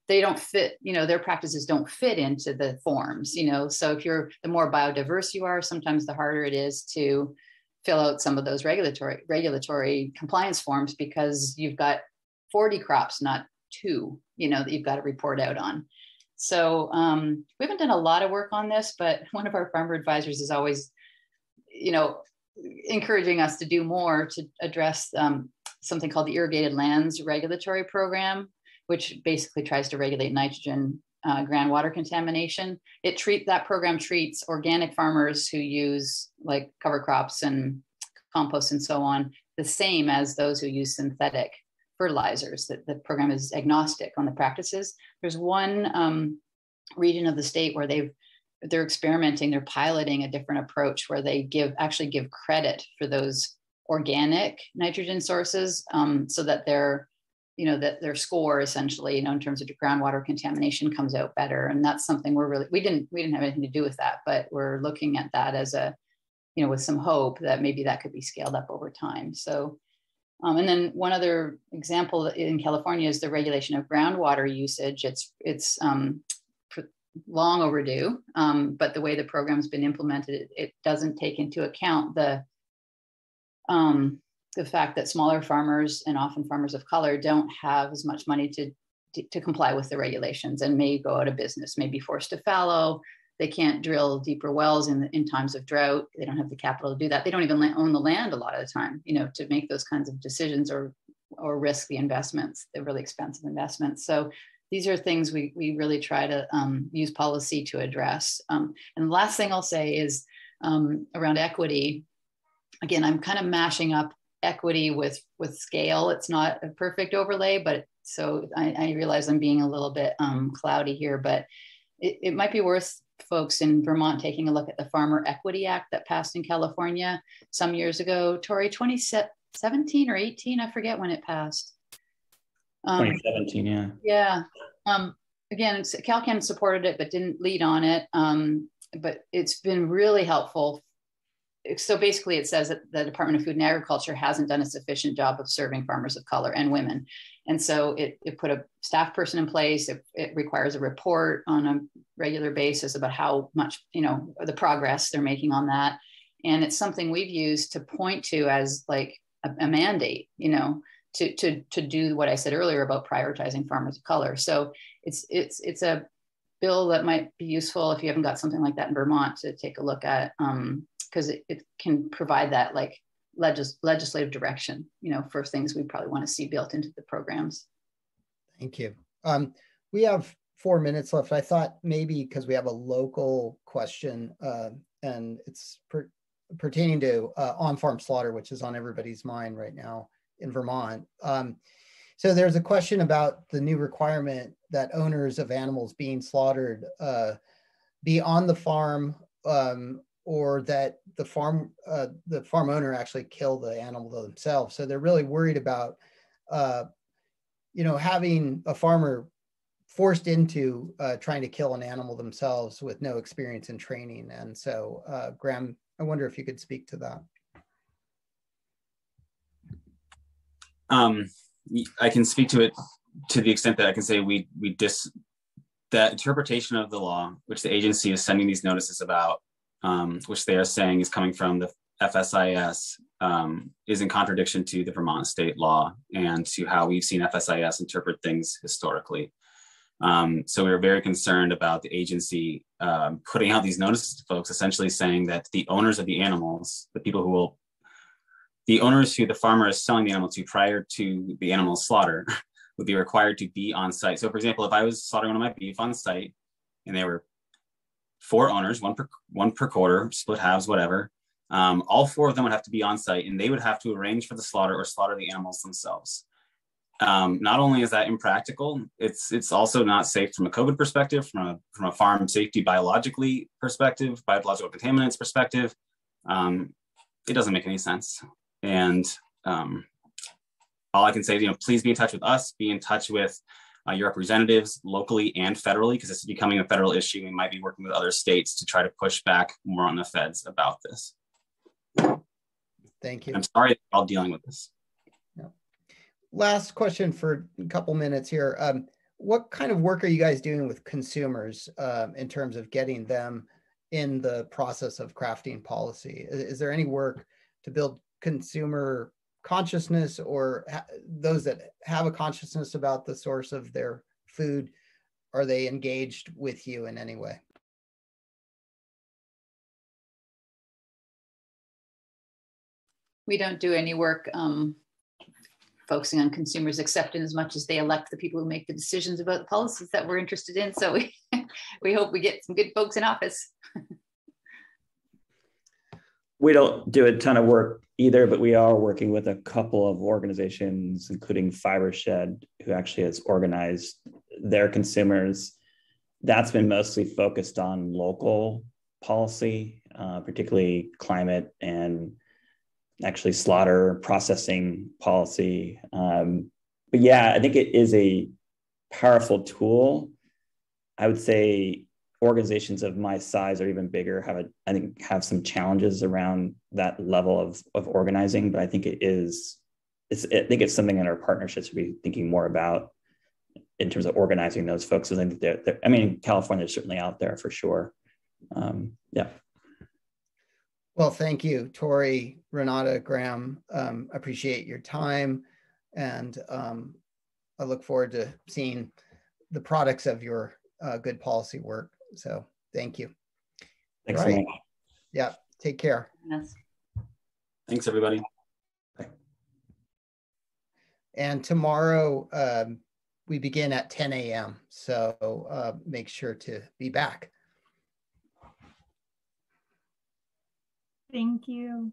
they don't fit, their practices don't fit into the forms, So if the more biodiverse you are, sometimes the harder it is to fill out some of those regulatory compliance forms, because you've got 40 crops, not 2, that you've got to report out on. So we haven't done a lot of work on this, but one of our farmer advisors is always, encouraging us to do more to address something called the Irrigated Lands Regulatory Program, which basically tries to regulate nitrogen groundwater contamination. That program treats organic farmers who use cover crops and compost and so on the same as those who use synthetic fertilizers. That the program is agnostic on the practices. There's one region of the state where they're experimenting, they're piloting a different approach where they actually give credit for those organic nitrogen sources, so that their score essentially, in terms of groundwater contamination comes out better. And that's something we didn't have anything to do with that, but we're looking at that as with some hope that maybe that could be scaled up over time. So, and then one other example in California is the regulation of groundwater usage. It's long overdue, but the way the program's been implemented, it doesn't take into account the fact that smaller farmers and often farmers of color don't have as much money to comply with the regulations and may go out of business, may be forced to fallow. They can't drill deeper wells in times of drought. They don't have the capital to do that. They don't even own the land a lot of the time, to make those kinds of decisions or or risk the investments, the really expensive investments. So these are things we really try to use policy to address. And the last thing I'll say is around equity. Again, I'm kind of mashing up equity with scale. It's not a perfect overlay, but so I realize I'm being a little bit cloudy here, but it might be worth folks in Vermont taking a look at the Farmer Equity Act that passed in California some years ago. Tori, 2017 or 18, I forget when it passed. 2017, yeah. Yeah. Again, CalCan supported it, but didn't lead on it. But it's been really helpful. So basically it says that the Department of Food and Agriculture hasn't done a sufficient job of serving farmers of color and women. And so it put a staff person in place. It requires a report on a regular basis about how much, the progress they're making on that. And it's something we've used to point to as like a mandate, to do what I said earlier about prioritizing farmers of color. So it's a bill that might be useful if you haven't got something like that in Vermont to take a look at, because it can provide that like legislative direction, for things we probably want to see built into the programs. Thank you. We have 4 minutes left. I thought maybe because we have a local question and it's pertaining to on-farm slaughter, which is on everybody's mind right now in Vermont. So there's a question about the new requirement that owners of animals being slaughtered be on the farm, or that the farm owner actually kill the animal themselves. So they're really worried about, having a farmer forced into trying to kill an animal themselves with no experience in training. And so, Graham, I wonder if you could speak to that. I can speak to it to the extent that I can say that interpretation of the law, which the agency is sending these notices about, which they are saying is coming from the FSIS, is in contradiction to the Vermont state law and to how we've seen FSIS interpret things historically. So we were very concerned about the agency putting out these notices to folks, essentially saying that the owners of the animals, the owners who the farmer is selling the animal to prior to the animal slaughter would be required to be on site. So for example, if I was slaughtering one of my beef on site and there were 4 owners, one per quarter, split halves, whatever, all 4 of them would have to be on site and they would have to arrange for the slaughter or slaughter the animals themselves. Not only is that impractical, it's also not safe from a COVID perspective, from a farm safety biological contaminants perspective. It doesn't make any sense. And all I can say is, please be in touch with us, be in touch with your representatives locally and federally, because this is becoming a federal issue. We might be working with other states to try to push back more on the feds about this. Thank you. I'm sorry that we're all dealing with this. Yeah. Last question for a couple minutes here. What kind of work are you guys doing with consumers in terms of getting them in the process of crafting policy? Is there any work to build consumer consciousness, or those that have a consciousness about the source of their food? Are they engaged with you in any way? We don't do any work focusing on consumers, except in as much as they elect the people who make the decisions about the policies that we're interested in. So we hope we get some good folks in office. We don't do a ton of work either, but we are working with a couple of organizations, including Fibershed, who actually has organized their consumers. That's been mostly focused on local policy, particularly climate and actually slaughter processing policy. But yeah, I think it is a powerful tool. I would say organizations of my size or even bigger have some challenges around that level of organizing, but I think it's something that our partnerships should be thinking more about in terms of organizing those folks. I think California is certainly out there for sure. Yeah. Well, thank you, Tori, Renata, Graham. Appreciate your time, and I look forward to seeing the products of your good policy work. So thank you. Thanks so much. Yeah, take care. Yes. Thanks, everybody. And tomorrow we begin at 10 a.m. So make sure to be back. Thank you.